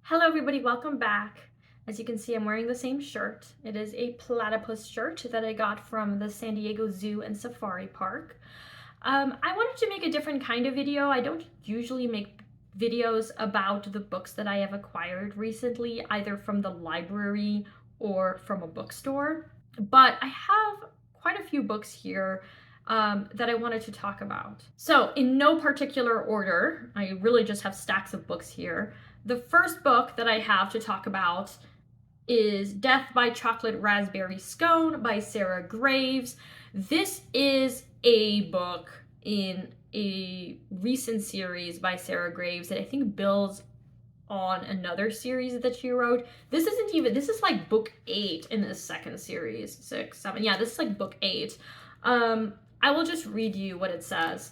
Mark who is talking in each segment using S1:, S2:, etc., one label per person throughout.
S1: Hello everybody, welcome back. As you can see, I'm wearing the same shirt. It is a platypus shirt that I got from the San Diego Zoo and Safari Park. I wanted to make a different kind of video. I don't usually make videos about the books that I have acquired recently, either from the library or from a bookstore. But I have quite a few books here that I wanted to talk about. So in no particular order, I really just have stacks of books here. The first book that I have to talk about is Death by Chocolate Raspberry Scone by Sarah Graves. This is a book in a recent series by Sarah Graves that I think builds on another series that she wrote. This is like book 8 in the second series. 6, 7. Yeah, this is like book 8. I will just read you what it says.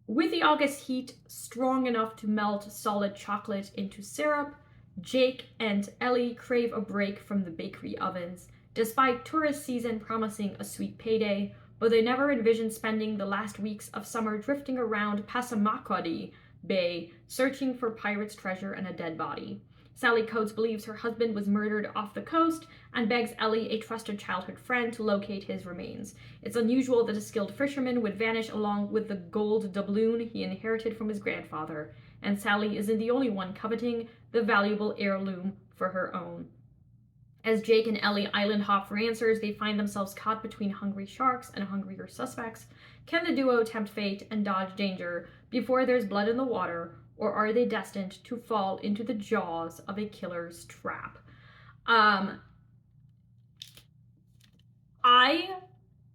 S1: With the August heat strong enough to melt solid chocolate into syrup, Jake and Ellie crave a break from the bakery ovens, despite tourist season promising a sweet payday, but they never envision spending the last weeks of summer drifting around Passamaquoddy Bay, searching for pirate's treasure and a dead body. Sally Coates believes her husband was murdered off the coast and begs Ellie, a trusted childhood friend, to locate his remains. It's unusual that a skilled fisherman would vanish along with the gold doubloon he inherited from his grandfather, and Sally isn't the only one coveting the valuable heirloom for her own. As Jake and Ellie island hop for answers, they find themselves caught between hungry sharks and hungrier suspects. Can the duo tempt fate and dodge danger before there's blood in the water, or are they destined to fall into the jaws of a killer's trap? I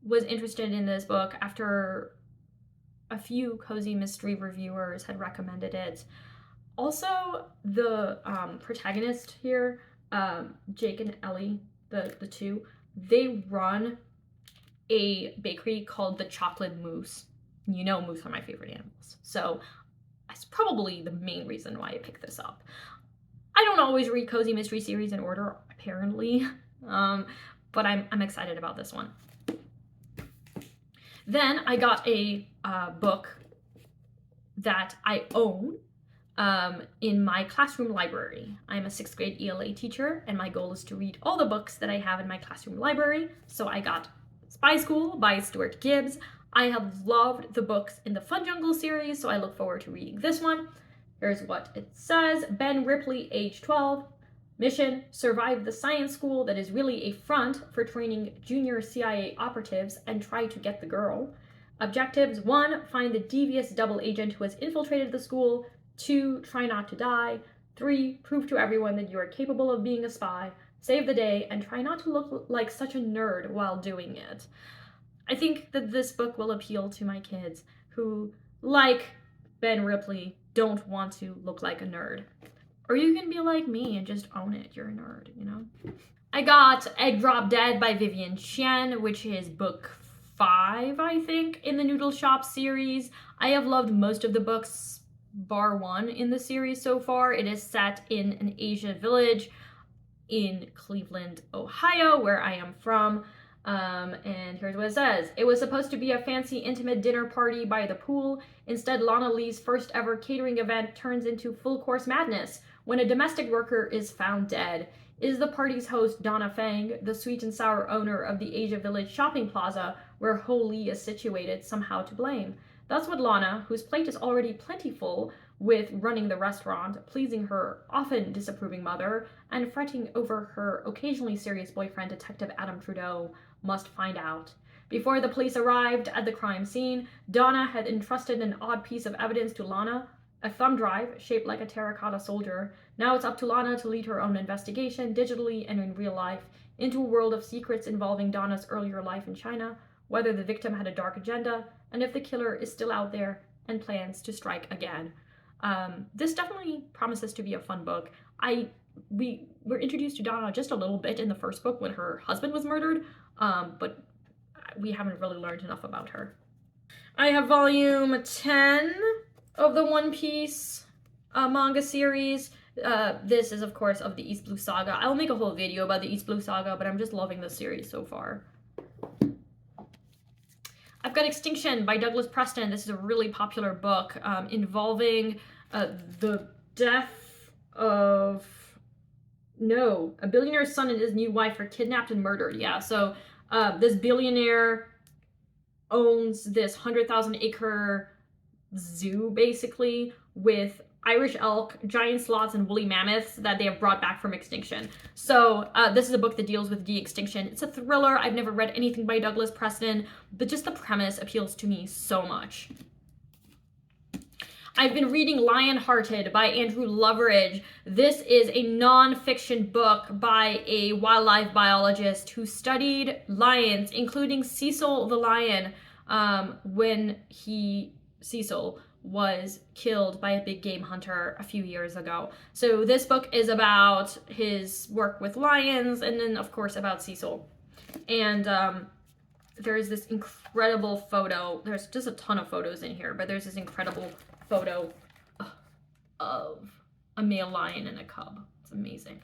S1: was interested in this book after a few cozy mystery reviewers had recommended it. Also, the protagonist here, Jake and Ellie, the two, they run a bakery called the Chocolate Moose. You know, moose are my favorite animals. So that's probably the main reason why I picked this up. I don't always read cozy mystery series in order, apparently, but I'm excited about this one. Then I got a book that I own in my classroom library. I'm a 6th grade ELA teacher, and my goal is to read all the books that I have in my classroom library. So I got Spy School by Stuart Gibbs. I have loved the books in the Fun Jungle series, so I look forward to reading this one. Here's what it says. Ben Ripley, age 12. Mission: survive the science school that is really a front for training junior CIA operatives and try to get the girl. Objectives: 1. Find the devious double agent who has infiltrated the school. 2. Try not to die. 3. Prove to everyone that you are capable of being a spy. Save the day and try not to look like such a nerd while doing it. I think that this book will appeal to my kids who, like Ben Ripley, don't want to look like a nerd. Or you can be like me and just own it. You're a nerd, you know? I got Egg Drop Dead by Vivian Chen, which is book 5, I think, in the Noodle Shop series. I have loved most of the books, bar 1, in the series so far. It is set in an Asian village in Cleveland, Ohio, where I am from. And here's what it says. It was supposed to be a fancy, intimate dinner party by the pool. Instead, Lana Lee's first ever catering event turns into full course madness when a domestic worker is found dead. Is the party's host, Donna Fang, the sweet and sour owner of the Asia Village shopping plaza where Ho Lee is situated, somehow to blame? That's what Lana, whose plate is already plentiful with running the restaurant, pleasing her often disapproving mother, and fretting over her occasionally serious boyfriend, Detective Adam Trudeau, must find out. Before the police arrived at the crime scene, Donna had entrusted an odd piece of evidence to Lana, a thumb drive shaped like a terracotta soldier. Now it's up to Lana to lead her own investigation, digitally and in real life, into a world of secrets involving Donna's earlier life in China, whether the victim had a dark agenda, and if the killer is still out there and plans to strike again. This definitely promises to be a fun book. We were introduced to Donna just a little bit in the first book when her husband was murdered, but we haven't really learned enough about her. I have volume 10 of the One Piece manga series. This is, of course, of the East Blue Saga. I'll make a whole video about the East Blue Saga, but I'm just loving the series so far. I've got Extinction by Douglas Preston. This is a really popular book involving the death of... No, a billionaire's son and his new wife are kidnapped and murdered. Yeah, so this billionaire owns this 100,000-acre zoo, basically, with Irish elk, giant sloths, and woolly mammoths that they have brought back from extinction. So this is a book that deals with de-extinction. It's a thriller. I've never read anything by Douglas Preston, but just the premise appeals to me so much. I've been reading Lionhearted by Andrew Loveridge. This is a nonfiction book by a wildlife biologist who studied lions, including Cecil the lion, when Cecil was killed by a big game hunter a few years ago. So this book is about his work with lions, and then of course about Cecil. And there's this incredible photo. There's just a ton of photos in here, but there's this incredible photo of a male lion and a cub. It's amazing.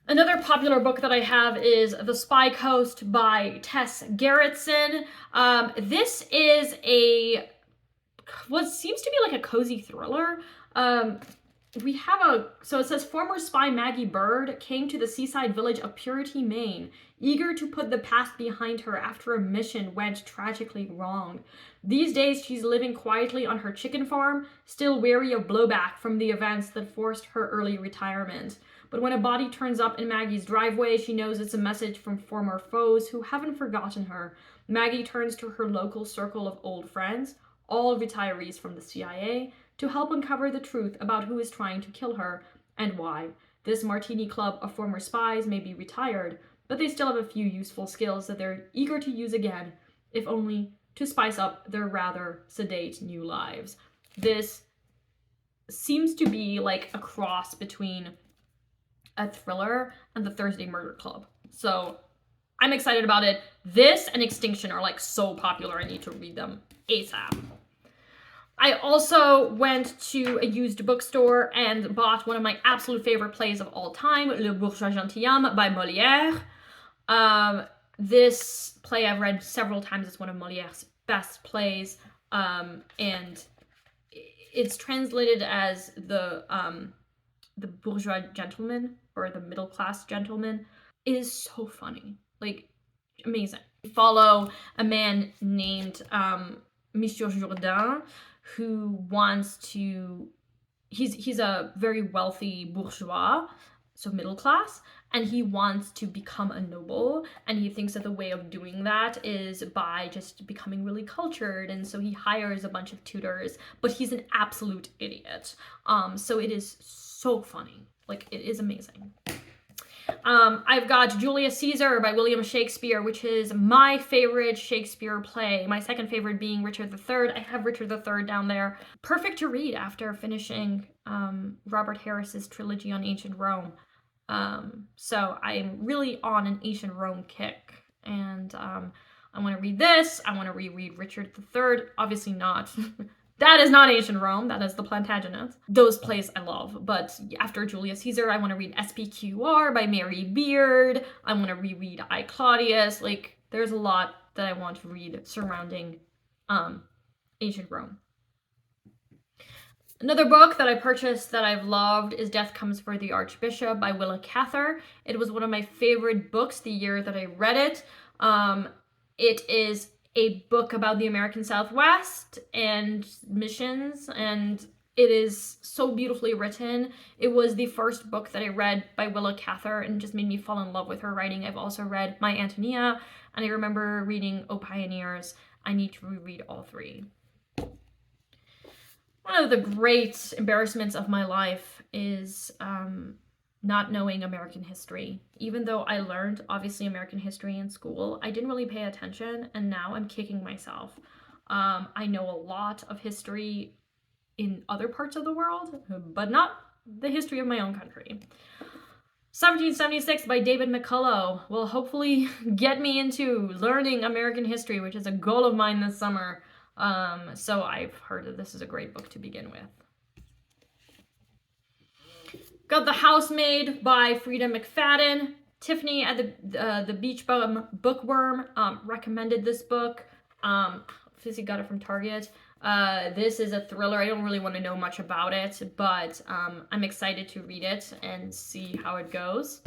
S1: Another popular book that I have is The Spy Coast by Tess Gerritsen. This is what seems to be like a cozy thriller. So it says, former spy Maggie Bird came to the seaside village of Purity, Maine, eager to put the past behind her after a mission went tragically wrong. These days, she's living quietly on her chicken farm, still wary of blowback from the events that forced her early retirement. But when a body turns up in Maggie's driveway, she knows it's a message from former foes who haven't forgotten her. Maggie turns to her local circle of old friends, all retirees from the CIA, to help uncover the truth about who is trying to kill her and why. This martini club of former spies may be retired, but they still have a few useful skills that they're eager to use again, if only to spice up their rather sedate new lives. This seems to be like a cross between a thriller and the Thursday Murder Club. So I'm excited about it. This and Extinction are like so popular, I need to read them ASAP. I also went to a used bookstore and bought one of my absolute favorite plays of all time, Le Bourgeois Gentilhomme by Molière. This play I've read several times. It's one of Molière's best plays, and it's translated as the bourgeois gentleman, or the middle class gentleman. It is so funny, like amazing. We follow a man named Monsieur Jourdain, who wants to, he's a very wealthy bourgeois, so middle class, and he wants to become a noble, and he thinks that the way of doing that is by just becoming really cultured, and so he hires a bunch of tutors, but he's an absolute idiot. So it is so funny, like it is amazing. I've got Julius Caesar by William Shakespeare, which is my favorite Shakespeare play. My second favorite being Richard III. I have Richard III down there. Perfect to read after finishing Robert Harris's trilogy on ancient Rome. So I'm really on an ancient Rome kick. And I want to read this. I want to reread Richard III. Obviously not. That is not ancient Rome. That is the Plantagenets. Those plays I love. But after Julius Caesar, I want to read SPQR by Mary Beard. I want to reread I, Claudius. Like, there's a lot that I want to read surrounding ancient Rome. Another book that I purchased that I've loved is Death Comes for the Archbishop by Willa Cather. It was one of my favorite books the year that I read it. It is a book about the American Southwest and missions, and it is so beautifully written. It was the first book that I read by Willa Cather and just made me fall in love with her writing. I've also read My Antonia, and I remember reading O Pioneers. I need to reread all three. One of the great embarrassments of my life is not knowing American history. Even though I learned, obviously, American history in school, I didn't really pay attention, and now I'm kicking myself. I know a lot of history in other parts of the world, but not the history of my own country. 1776 by David McCullough will hopefully get me into learning American history, which is a goal of mine this summer. So I've heard that this is a great book to begin with. Got The Housemaid by Frida McFadden. Tiffany at the Beach Bum Bookworm recommended this book. Fizzy got it from Target. This is a thriller. I don't really want to know much about it, but I'm excited to read it and see how it goes.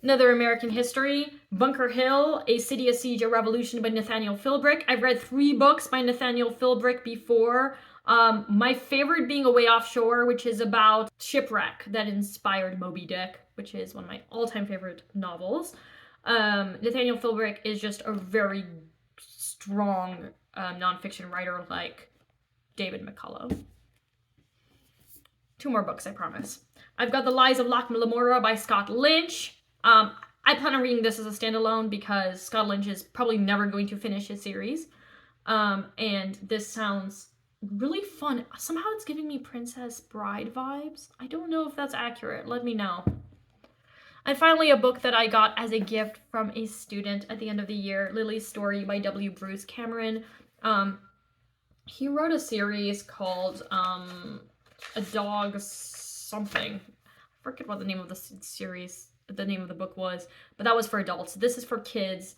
S1: Another American history, Bunker Hill, A City, a Siege, a Revolution by Nathaniel Philbrick. I've read 3 books by Nathaniel Philbrick before. My favorite being A Way Offshore, which is about shipwreck that inspired Moby Dick, which is one of my all-time favorite novels. Nathaniel Philbrick is just a very strong nonfiction writer like David McCullough. 2 more books, I promise. I've got The Lies of Locke Lamora by Scott Lynch. I plan on reading this as a standalone because Scott Lynch is probably never going to finish his series. And this sounds really fun. Somehow it's giving me Princess Bride vibes. I don't know if that's accurate. Let me know. And finally, a book that I got as a gift from a student at the end of the year, Lily's Story by W. Bruce Cameron. He wrote a series called A Dog Something. I forget what the name of the series, the name of the book was, but that was for adults. This is for kids.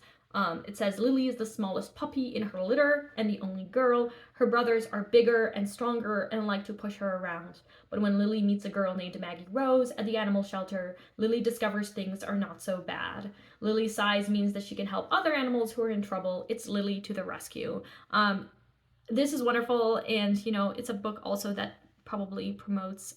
S1: It says, Lily is the smallest puppy in her litter and the only girl. Her brothers are bigger and stronger and like to push her around. But when Lily meets a girl named Maggie Rose at the animal shelter, Lily discovers things are not so bad. Lily's size means that she can help other animals who are in trouble. It's Lily to the rescue. This is wonderful, and you know, it's a book also that probably promotes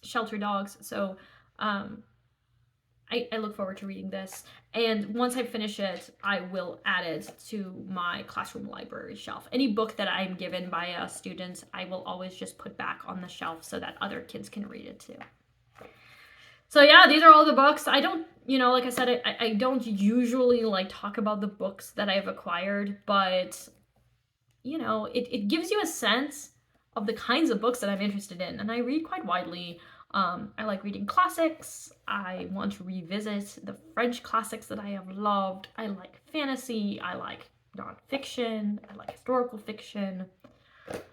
S1: shelter dogs. So I look forward to reading this, and once I finish it, I will add it to my classroom library shelf. Any book that I'm given by a student, I will always just put back on the shelf so that other kids can read it too. So yeah, these are all the books. I don't, you know, like I said, I don't usually like talk about the books that I've acquired, but you know, it gives you a sense of the kinds of books that I'm interested in, and I read quite widely. I like reading classics. I want to revisit the French classics that I have loved. I like fantasy. I like nonfiction. I like historical fiction.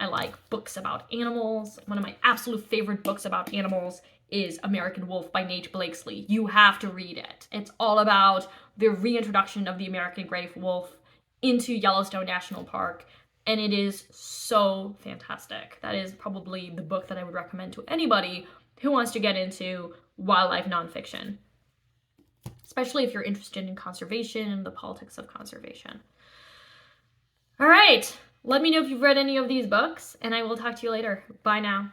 S1: I like books about animals. One of my absolute favorite books about animals is American Wolf by Nate Blakesley. You have to read it. It's all about the reintroduction of the American gray wolf into Yellowstone National Park, and it is so fantastic. That is probably the book that I would recommend to anybody who wants to get into wildlife nonfiction, especially if you're interested in conservation and the politics of conservation. All right, let me know if you've read any of these books, and I will talk to you later. Bye now.